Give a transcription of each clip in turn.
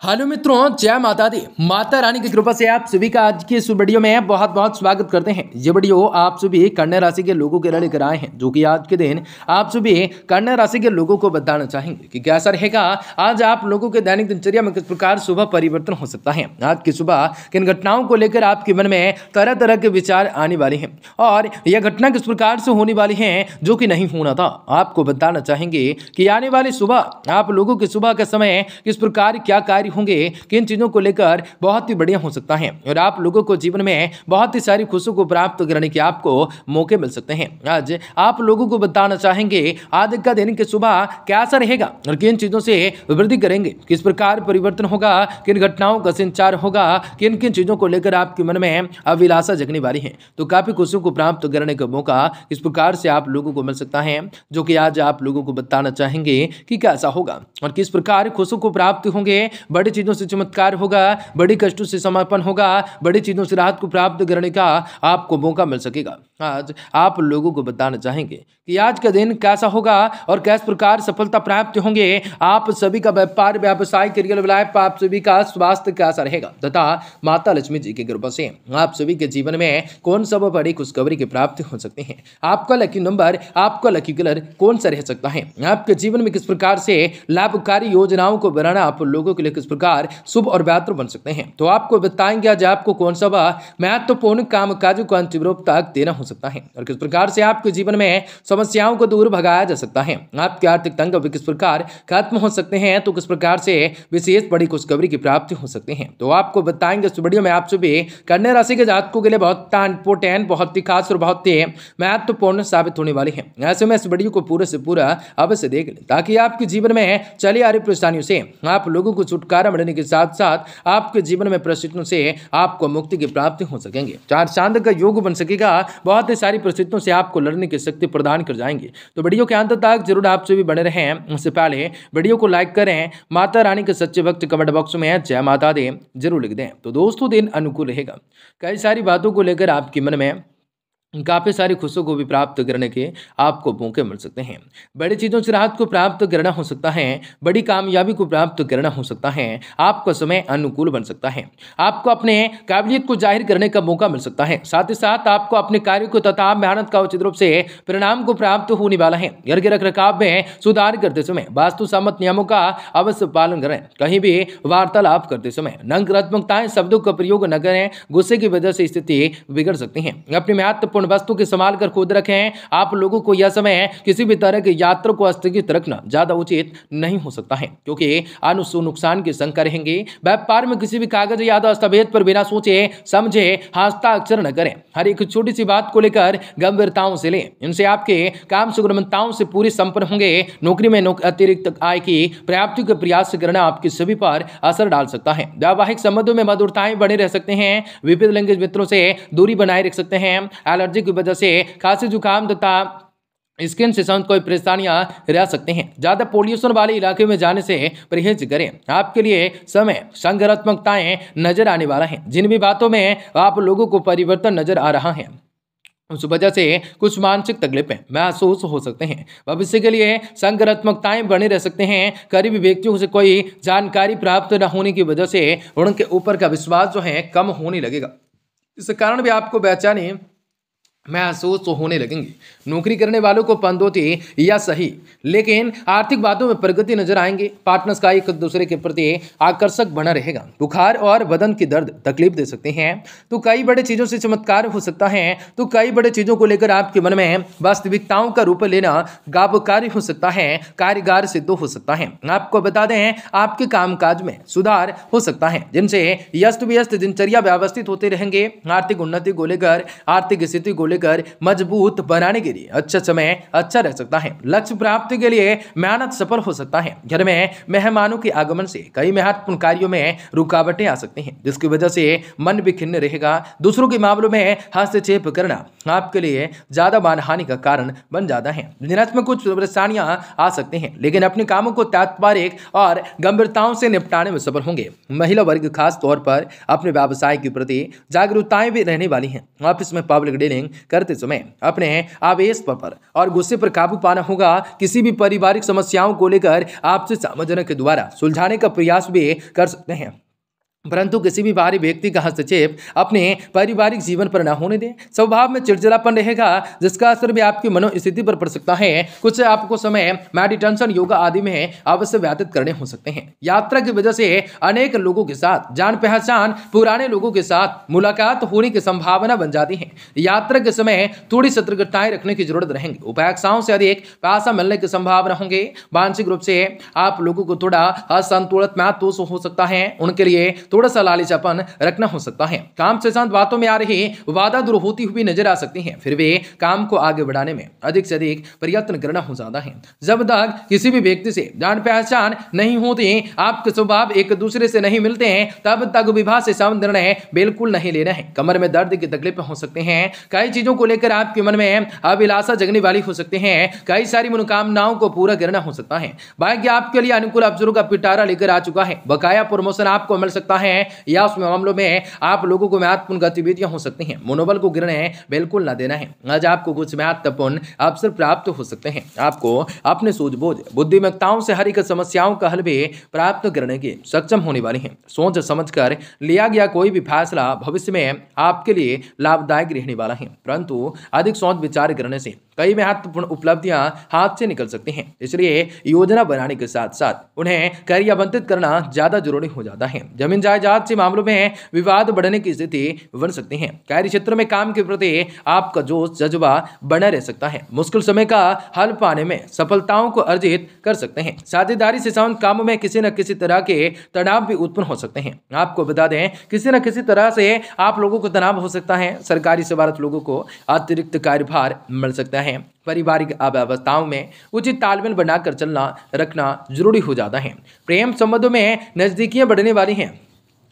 Hello मित्रों, जय माता दी। माता रानी की कृपा से आप सभी का आज की इस वीडियो में बहुत बहुत स्वागत करते हैं। ये वीडियो आप सभी कन्या राशि के लोगों के लिए लेकर आए हैं, जो कि आज के दिन आप सभी कन्या राशि के लोगों को बताना चाहेंगे कि कैसा रहेगा आज आप लोगों के दैनिक दिनचर्या में, किस प्रकार सुबह परिवर्तन हो सकता है। आज की सुबह किन घटनाओं को लेकर आपके मन में तरह तरह के विचार आने वाले हैं और यह घटना किस प्रकार से होने वाली है जो कि नहीं होना था। आपको बताना चाहेंगे कि आने वाली सुबह आप लोगों की सुबह का समय किस प्रकार क्या कार्य होंगे, किन चीजों को लेकर बहुत ही बढ़िया हो सकता है और आप लोगों को जीवन में बहुत ही सारी खुशियों को प्राप्त करने के आपको मौके मिल सकते हैं। आज आप लोगों को बताना चाहेंगे आज का दिन की सुबह कैसा रहेगा और किन चीजों से वृद्धि करेंगे, किस प्रकार परिवर्तन होगा, किन घटनाओं का संचार होगा, किन किन चीजों को लेकर आपके मन में अभिलाषा जगने वाली है। तो काफी खुशियों को प्राप्त करने का मौका इस प्रकार से आप लोगों को मिल सकता है, जो कि आज आप लोगों को बताना चाहेंगे कि कैसा होगा और किस प्रकार खुशियों को प्राप्त होंगे। बड़ी चीजों से चमत्कार होगा, बड़ी कष्टों से समापन होगा, बड़ी चीजों से राहत को प्राप्त करने का आपको मौका मिल सकेगा। आज आप लोगों को बताना चाहेंगे कि आज का दिन कैसा होगा और किस प्रकार सफलता प्राप्त होंगे। आप सभी का व्यापार, व्यवसाय, करियर लाइफ, आप सभी का स्वास्थ्य कैसा रहेगा तथा माता लक्ष्मी जी की कृपा से आप सभी के जीवन में कौन सा बड़ी खुशखबरी की प्राप्ति हो सकती है। आपका लकी नंबर, आपका लकी कलर कौन सा रह सकता है। आपके जीवन में किस प्रकार से लाभकारी योजनाओं को बनाना आप लोगों के लिए किस प्रकार शुभ और बेहतर बन सकते हैं। तो आपको बताएंगे आज आपको कौन सा महत्वपूर्ण काम काजों को अंतिम रूप तक देना हो सकता है और किस प्रकार से आपके जीवन में समस्याओं को दूर भगाया जा सकता है। आपके आर्थिक तंग भी किस प्रकार खत्म हो सकते हैं, तो किस प्रकार से विशेष बड़ी खुशखबरी की प्राप्ति हो सकती है। तो आपको बताएंगे इस वीडियो में आप सभी कन्या राशि के जातकों के लिए बहुत इंपोर्टेंट, बहुत ही खास और बहुत ही महत्वपूर्ण साबित होने वाली है। ऐसे में इस वीडियो को पूरे से पूरा अवश्य देख लें ताकि आपके जीवन में चली आ रही परेशानियों से आप लोगों को छुटकारा मिलने के साथ साथ आपके जीवन में परिस्थितियों से आपको मुक्ति की प्राप्ति हो सकेंगे। चार चांद का योग बन सकेगा, बहुत ही सारी परिस्थितियों से आपको लड़ने की शक्ति प्रदान कर जाएंगे। तो वीडियो के अंत तक जरूर आप सभी बने रहें। उससे पहले वीडियो को लाइक करें, माता रानी के सच्चे भक्त कमेंट बॉक्स में जय माता दी जरूर लिख दें। तो दोस्तों, दिन अनुकूल रहेगा। कई सारी बातों को लेकर आपके मन में काफ़ी सारी खुशियों को भी प्राप्त करने के आपको मौके मिल सकते हैं। बड़ी चीज़ों से राहत को प्राप्त करना हो सकता है, बड़ी कामयाबी को प्राप्त करना हो सकता है। आपका समय अनुकूल बन सकता है, आपको अपने काबिलियत को जाहिर करने का मौका मिल सकता है। साथ ही साथ आपको अपने कार्य को तथा मेहनत का उचित रूप से परिणाम को प्राप्त होने वाला है। घर के रखरखाव में सुधार करते समय वास्तु सम्मत नियमों का अवश्य पालन करें। कहीं भी वार्तालाप करते समय नकारात्मकताएं शब्दों का प्रयोग न करें, गुस्से की वजह से स्थिति बिगड़ सकती है। अपनी महत्वपूर्ण वस्तु के संभाल कर खुद रखें। आप लोगों को यह समय किसी भी तरह की यात्रा को स्थगित रखना ज्यादा उचित नहीं हो सकता है, क्योंकि नुकसान की शंका रहेंगे। व्यापार में किसी भी कागज या दस्तावेज पर बिना सोचे समझे हस्ताक्षर न करें। हर एक छोटी सी बात को लेकर गंभीरताओं से लें, इनसे आपके काम सुगमताओं से पूरी संपन्न होंगे। नौकरी में अतिरिक्त आय की प्राप्ति का प्रयास करना आपके सभी पर असर डाल सकता है। वैवाहिक संबंधों में मधुरताएं बने रह सकते हैं। विविध लिंग मित्रों से दूरी बनाए रख सकते हैं। एलर्जी की वजह से खांसी, जुकाम तथा स्किन से संबंधित कोई परेशानियां रह सकते हैं। ज्यादा पोल्यूशन वाले इलाके में जाने से परहेज करें। आपके लिए समय संघात्मकताएं नजर आने वाला है। जिन भी बातों में आप लोगों को परिवर्तन नजर आ रहा है, उस वजह से कुछ मानसिक तकलीफें महसूस हो सकते हैं। भविष्य के लिए संघात्मकताएं बने रह सकते हैं। करीबी व्यक्तियों से कोई जानकारी प्राप्त न होने की वजह से उनके ऊपर का विश्वास जो है कम होने लगेगा। इस कारण भी आपको बेचैनी महसूस होने लगेंगे। नौकरी करने वालों को पदोन्नति या सही लेकिन आर्थिक बातों में प्रगति नजर आएंगे। पार्टनर्स का एक दूसरे के प्रति आकर्षक बना रहेगा। बुखार और बदन की दर्द तकलीफ दे सकते हैं। तो कई बड़े चीजों से चमत्कार हो सकता है। तो कई बड़े चीजों को लेकर आपके मन में वास्तविकताओं का रूप लेना लाभकारी हो सकता है, कारगर सिद्ध हो सकता है। आपको बता दें, आपके कामकाज में सुधार हो सकता है, जिनसे अस्त व्यस्त दिनचर्या व्यवस्थित होते रहेंगे। आर्थिक उन्नति को लेकर, आर्थिक स्थिति को कर मजबूत बनाने के लिए अच्छा समय अच्छा रह सकता है। लक्ष्य प्राप्ति के लिए मेहनत सफल हो सकता है। घर में मेहमानों के आगमन से कई महत्वपूर्ण कार्यों में रुकावटें आ सकती हैं, जिसकी वजह से मन भी खिन्न रहेगा। दूसरों के मामलों में हस्तक्षेप करना आपके लिए ज्यादा मानहानि का कारण बन जाता है। बिजनेस में कुछ परेशानियां आ सकती हैं, लेकिन अपने कामों को तात्पर्य और गंभीरताओं से निपटाने में सफल होंगे। महिला वर्ग खास तौर पर अपने व्यवसाय के प्रति जागरूकताएं भी रहने वाली हैं। ऑफिस में पब्लिक डीलिंग करते समय अपने आवेश पर और गुस्से पर काबू पाना होगा। किसी भी पारिवारिक समस्याओं को लेकर आपसी सामंजस्य के द्वारा सुलझाने का प्रयास भी कर सकते हैं, परंतु किसी भी बाहरी व्यक्ति का हस्तक्षेप अपने पारिवारिक जीवन पर न होने दें। स्वभाव में चिड़चिड़ापन रहेगा, जिसका असर भी आपकी मनोस्थिति पर पड़ सकता है। कुछ आपको समय मेडिटेशन, योगा आदि में अवश्य व्यतीत करने हो सकते हैं। यात्रा की वजह से अनेक लोगों के साथ जान पहचान, पुराने लोगों के साथ मुलाकात होने की संभावना बन जाती है। यात्रा के समय थोड़ी सतर्कताएं रखने की जरूरत रहेगी। उपायक्षाओं से अधिक पैसा मिलने की संभावना होंगे। मानसिक रूप से आप लोगों को थोड़ा असंतुलित महसूस हो सकता है। उनके लिए थोड़ा सा लालचपन रखना हो सकता है। काम से शांत बातों में आ रही बाधा दूर होती हुई नजर आ सकती है। फिर भी काम को आगे बढ़ाने में अधिक से अधिक प्रयत्न करना हो जाता है। जब तक किसी भी व्यक्ति से जान पहचान नहीं होती, आपके स्वभाव एक दूसरे से नहीं मिलते हैं, तब तक विवाह से संबंधित निर्णय बिल्कुल नहीं लेना है। कमर में दर्द की तकलीफें हो सकते हैं। कई चीजों को लेकर आपके मन में अभिलाषा जगने वाली हो सकते हैं। कई सारी मनोकामनाओं को पूरा करना हो सकता है। भाग्य आपके लिए अनुकूल अवसरों का पिटारा लेकर आ चुका है। बकाया प्रमोशन आपको मिल सकता है या उस मामलों में आप लोगों को महत्वपूर्ण गतिविधियां हो सकती हैं। मनोबल को गिरने बिल्कुल न देना है। आज आपको कुछ महत्वपूर्ण अवसर प्राप्त हो सकते हैं। आपको अपने सूझबूझ, बुद्धिमत्ताओं से हर एक समस्याओं का हल भी प्राप्त करने की सक्षम होने वाली है। सोच समझकर लिया गया कोई भी फैसला भविष्य में आपके लिए लाभदायक रहने वाला है, परंतु अधिक सोच विचार करने से कई महत्वपूर्ण उपलब्धियां हाथ से निकल सकती हैं। इसलिए योजना बनाने के साथ साथ उन्हें क्रियान्वित करना ज्यादा जरूरी हो जाता है। जमीन जायदाद से मामलों में विवाद बढ़ने की स्थिति बन सकती है। कार्य क्षेत्र में काम के प्रति आपका जोश जज्बा बना रह सकता है। मुश्किल समय का हल पाने में सफलताओं को अर्जित कर सकते हैं। साझेदारी से संबंधित कामों में किसी न किसी तरह के तनाव भी उत्पन्न हो सकते हैं। आपको बता दें, किसी न किसी तरह से आप लोगों को तनाव हो सकता है। सरकारी सेवारत लोगों को अतिरिक्त कार्यभार मिल सकता है। पारिवारिक अव्यवस्थाओं में उचित तालमेल बनाकर चलना रखना जरूरी हो जाता है। प्रेम संबंधों में नजदीकियां बढ़ने वाली हैं।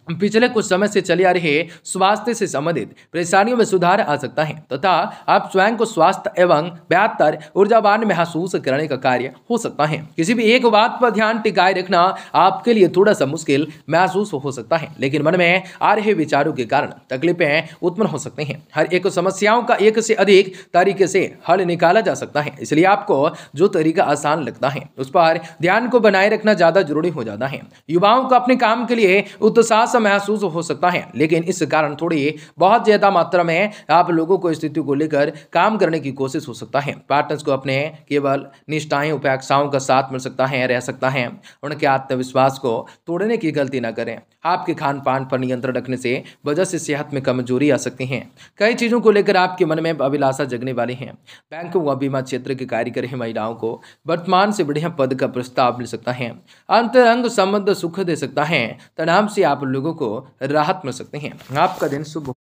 पिछले कुछ समय से चले आ रहे स्वास्थ्य से संबंधित परेशानियों में सुधार आ सकता है तथा आप स्वयं को स्वास्थ्य एवं बेहतर ऊर्जावान महसूस करने का कार्य हो सकता है। किसी भी एक बात पर ध्यान टिकाए रखना आपके लिए थोड़ा सा मुश्किल महसूस हो सकता है, लेकिन मन में आ रहे विचारों के कारण तकलीफें उत्पन्न हो सकते हैं। हर एक समस्याओं का एक से अधिक तरीके से हल निकाला जा सकता है, इसलिए आपको जो तरीका आसान लगता है उस पर ध्यान को बनाए रखना ज्यादा जरूरी हो जाता है। युवाओं को अपने काम के लिए उत्साह महसूस हो सकता है, लेकिन इस कारण थोड़ी बहुत ज्यादा मात्रा में आप लोगों को स्थिति को लेकर काम करने की कोशिश हो सकता है। पार्टनर्स को अपने केवल निष्ठाएं, उपेक्षाओं का साथ मिल सकता है, रह सकता है। उनके आत्मविश्वास को तोड़ने की गलती न करें। आपके खान पान पर नियंत्रण रखने से वजह से सेहत में कमजोरी आ सकती है। कई चीजों को लेकर आपके मन में अभिलाषा जगने वाली है। बैंकों व बीमा क्षेत्र के कार्य कर रही महिलाओं को वर्तमान से बढ़िया पद का प्रस्ताव मिल सकता है। अंतरंग संबंध सुख दे सकता है। तनाव से आप लोगों को राहत मिल सकते हैं। आपका दिन शुभ